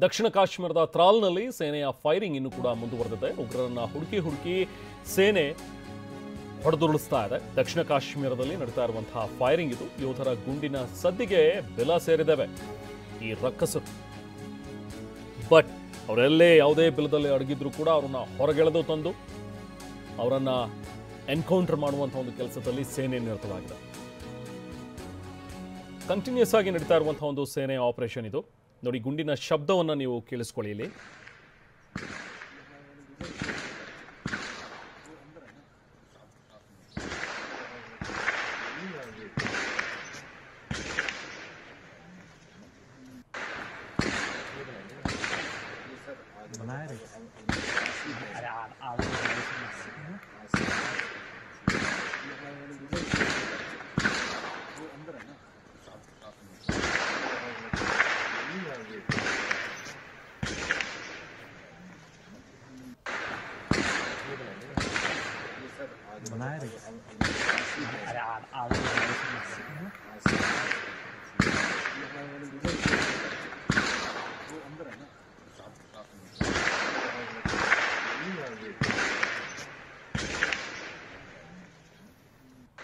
ದಕ್ಷಿಣ ಕಾಶ್ಮೀರದ ತ್ರಾಲ್ನಲ್ಲಿ ಸೇನೆಯ ಫೈರಿಂಗ್ ಇನ್ನೂ ಕೂಡ ಮುಂದುವರೆದಿದೆ. ಉಗ್ರರನ್ನ ಹುಡುಕಿ ಸೇನೆ ಹೊಡೆದುರುಳಿಸ್ತಾ ಇದೆ. ದಕ್ಷಿಣ ಕಾಶ್ಮೀರದಲ್ಲಿ ನಡೀತಾ ಇರುವಂತಹ ಫೈರಿಂಗ್ ಇದು. ಯೋಧರ ಗುಂಡಿನ ಸದ್ದಿಗೆ ಬೆಲ ಸೇರಿದವೆ ಈ ರಕ್ಕಸರು. ಬಟ್ ಅವರೆಲ್ಲೇ ಯಾವುದೇ ಬೆಲದಲ್ಲಿ ಅಡಗಿದ್ರು ಕೂಡ ಅವರನ್ನ ಹೊರಗೆಳೆದು ತಂದು ಅವರನ್ನ ಎನ್ಕೌಂಟರ್ ಮಾಡುವಂತಹ ಒಂದು ಕೆಲಸದಲ್ಲಿ ಸೇನೆ ನಿರತವಾಗಿದೆ. ಕಂಟಿನ್ಯೂಸ್ ಆಗಿ ನಡೀತಾ ಇರುವಂತಹ ಒಂದು ಸೇನೆ ಆಪರೇಷನ್ ಇದು. ನೋಡಿ, ಗುಂಡಿನ ಶಬ್ದವನ್ನು ನೀವು ಕೇಳಿಸ್ಕೊಳ್ಳಿ ಇಲ್ಲಿ.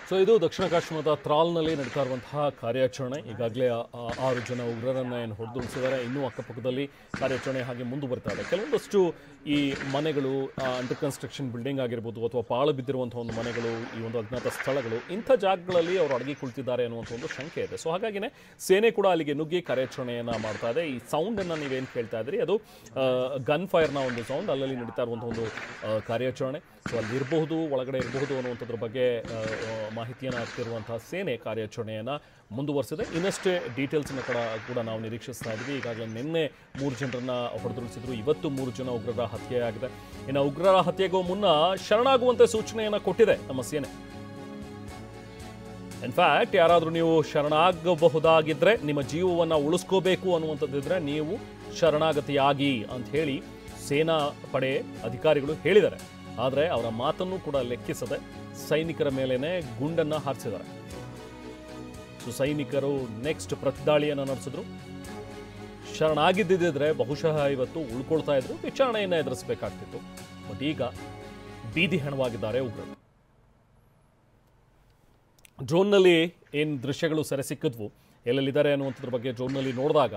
ಸೊ ಇದು ದಕ್ಷಿಣ ಕಾಶ್ಮೀರದ ತ್ರಾಲ್ನಲ್ಲಿ ನಡೀತಾ ಇರುವಂತಹ ಕಾರ್ಯಾಚರಣೆ. ಈಗಾಗಲೇ 6 ಜನ ಉಗ್ರರನ್ನ ಏನು ಹೊಡೆದುರುಳಿಸಿದ್ದಾರೆ. ಇನ್ನೂ ಅಕ್ಕಪಕ್ಕದಲ್ಲಿ ಕಾರ್ಯಾಚರಣೆ ಹಾಗೆ ಮುಂದುವರಿತಾ ಇದೆ. ಕೆಲವೊಂದಷ್ಟು ಈ ಮನೆಗಳು, ಅಂಡರ್ ಕನ್ಸ್ಟ್ರಕ್ಷನ್ ಬಿಲ್ಡಿಂಗ್ ಆಗಿರ್ಬೋದು ಅಥವಾ ಪಾಳು ಬಿದ್ದಿರುವಂತಹ ಒಂದು ಮನೆಗಳು, ಈ ಒಂದು ಅಜ್ಞಾತ ಸ್ಥಳಗಳು, ಇಂಥ ಜಾಗಗಳಲ್ಲಿ ಅವರು ಅಡಗಿಕೊಳ್ತಿದ್ದಾರೆ ಅನ್ನುವಂಥ ಒಂದು ಶಂಕೆ ಇದೆ. ಸೊ ಹಾಗಾಗಿನೇ ಸೇನೆ ಕೂಡ ಅಲ್ಲಿಗೆ ನುಗ್ಗಿ ಕಾರ್ಯಾಚರಣೆಯನ್ನು ಮಾಡ್ತಾ ಇದೆ. ಈ ಸೌಂಡನ್ನು ನೀವೇನು ಕೇಳ್ತಾ ಇದ್ರಿ, ಅದು ಗನ್ ಫೈರ್ನ ಒಂದು ಸೌಂಡ್. ಅಲ್ಲಲ್ಲಿ ನಡೀತಾ ಇರುವಂಥ ಒಂದು ಕಾರ್ಯಾಚರಣೆ. ಸೊ ಅಲ್ಲಿ ಇರಬಹುದು, ಒಳಗಡೆ ಇರಬಹುದು ಅನ್ನುವಂಥದ್ರ ಬಗ್ಗೆ ಮಾಹಿತಿಯನ್ನು ಹಾಕ್ತಿರುವಂತಹ ಸೇನೆ ಕಾರ್ಯಾಚರಣೆಯನ್ನು ಮುಂದುವರಿಸಿದೆ. ಇನ್ನಷ್ಟೇ ಡೀಟೇಲ್ಸ್ನ ಕೂಡ ನಾವು ನಿರೀಕ್ಷಿಸ್ತಾ ಇದ್ವಿ. ಈಗಾಗಲೇ ನಿನ್ನೆ 3 ಜನರನ್ನ ಹೊಡೆದುರುಳಿಸಿದ್ರು. ಇವತ್ತು 3 ಜನ ಉಗ್ರರ ಹತ್ಯೆಯಾಗಿದೆ. ಇನ್ನು ಉಗ್ರರ ಹತ್ಯೆಗೂ ಮುನ್ನ ಶರಣಾಗುವಂತೆ ಸೂಚನೆಯನ್ನು ಕೊಟ್ಟಿದೆ ನಮ್ಮ ಸೇನೆ. ಇನ್ಫ್ಯಾಕ್ಟ್ ಯಾರಾದರೂ ನೀವು ಶರಣಾಗಬಹುದಾಗಿದ್ರೆ, ನಿಮ್ಮ ಜೀವವನ್ನು ಉಳಿಸ್ಕೋಬೇಕು ಅನ್ನುವಂಥದ್ದಿದ್ರೆ ನೀವು ಶರಣಾಗತಿಯಾಗಿ ಅಂತ ಹೇಳಿ ಸೇನಾ ಪಡೆ ಅಧಿಕಾರಿಗಳು ಹೇಳಿದ್ದಾರೆ. ಆದರೆ ಅವರ ಮಾತನ್ನು ಕೂಡ ಲೆಕ್ಕಿಸದೆ ಸೈನಿಕರ ಮೇಲೇನೆ ಗುಂಡನ್ನು ಹಾರಿಸಿದ್ದಾರೆ. ಸೊ ಸೈನಿಕರು ನೆಕ್ಸ್ಟ್ ಪ್ರತಿದಾಳಿಯನ್ನು ನಡೆಸಿದ್ರು. ಶರಣಾಗಿದ್ದಿದ್ರೆ ಬಹುಶಃ ಇವತ್ತು ಉಳ್ಕೊಳ್ತಾ ಇದ್ರು, ವಿಚಾರಣೆಯನ್ನು ಎದುರಿಸಬೇಕಾಗ್ತಿತ್ತು. ಬಟ್ ಈಗ ಬೀದಿ ಹೆಣವಾಗಿದ್ದಾರೆ ಉಗ್ರರು. ಡ್ರೋನ್ನಲ್ಲಿ ಏನು ದೃಶ್ಯಗಳು ಸೆರೆ ಸಿಕ್ಕಿದ್ವು, ಎಲ್ಲೆಲ್ಲಿದ್ದಾರೆ ಅನ್ನುವಂಥದ್ರ ಬಗ್ಗೆ ಡ್ರೋನ್ನಲ್ಲಿ ನೋಡಿದಾಗ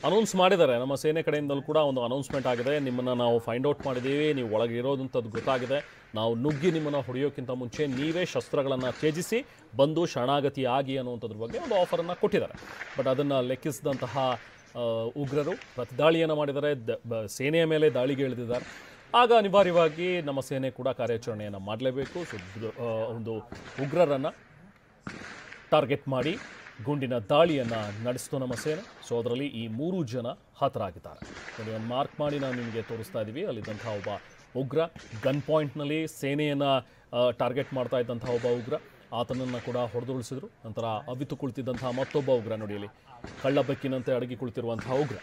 ಅನೌನ್ಸ್ ಮಾಡಿದ್ದಾರೆ. ನಮ್ಮ ಸೇನೆ ಕಡೆಯಿಂದಲೂ ಕೂಡ ಒಂದು ಅನೌನ್ಸ್ಮೆಂಟ್ ಆಗಿದೆ. ನಿಮ್ಮನ್ನು ನಾವು ಫೈಂಡ್ ಔಟ್ ಮಾಡಿದ್ದೀವಿ, ನೀವು ಒಳಗೆ ಇರೋದಂಥದ್ದು ಗೊತ್ತಾಗಿದೆ. ನಾವು ನುಗ್ಗಿ ನಿಮ್ಮನ್ನು ಹೊಡೆಯೋಕ್ಕಿಂತ ಮುಂಚೆ ನೀವೇ ಶಸ್ತ್ರಗಳನ್ನು ತ್ಯಜಿಸಿ ಬಂದು ಶರಣಾಗತಿ ಆಗಿ ಅನ್ನುವಂಥದ್ರ ಬಗ್ಗೆ ಒಂದು ಆಫರನ್ನು ಕೊಟ್ಟಿದ್ದಾರೆ. ಬಟ್ ಅದನ್ನು ಲೆಕ್ಕಿಸಿದಂತಹ ಉಗ್ರರು ಪ್ರತಿದಾಳಿಯನ್ನು ಮಾಡಿದ್ದಾರೆ, ಸೇನೆಯ ಮೇಲೆ ದಾಳಿಗೆ ಇಳಿದಿದ್ದಾರೆ. ಆಗ ಅನಿವಾರ್ಯವಾಗಿ ನಮ್ಮ ಸೇನೆ ಕೂಡ ಕಾರ್ಯಾಚರಣೆಯನ್ನು ಮಾಡಲೇಬೇಕು. ಸೊ ಒಂದು ಉಗ್ರರನ್ನು ಟಾರ್ಗೆಟ್ ಮಾಡಿ ಗುಂಡಿನ ದಾಳಿಯನ್ನು ನಡೆಸಿತು ನಮ್ಮ ಸೇನೆ. ಸೊ ಅದರಲ್ಲಿ ಈ 3 ಜನ ಹತರಾಗಿದ್ದಾರೆ. ನೋಡಿ, ಒಂದು ಮಾರ್ಕ್ ಮಾಡಿ ನಾವು ನಿಮಗೆ ತೋರಿಸ್ತಾ ಇದ್ದೀವಿ. ಅಲ್ಲಿದ್ದಂತಹ ಒಬ್ಬ ಉಗ್ರ ಗನ್ ಪಾಯಿಂಟ್ನಲ್ಲಿ ಸೇನೆಯನ್ನು ಟಾರ್ಗೆಟ್ ಮಾಡ್ತಾ ಇದ್ದಂತಹ ಒಬ್ಬ ಉಗ್ರ, ಆತನನ್ನು ಕೂಡ ಹೊಡೆದುರುಳಿಸಿದ್ರು. ನಂತರ ಅವಿತು ಕುಳಿತಿದ್ದಂತಹ ಮತ್ತೊಬ್ಬ ಉಗ್ರ, ನೋಡಿ ಇಲ್ಲಿ ಕಳ್ಳ ಬೆಕ್ಕಿನಂತೆ ಅಡಗಿ ಕುಳಿತಿರುವಂತಹ ಉಗ್ರ.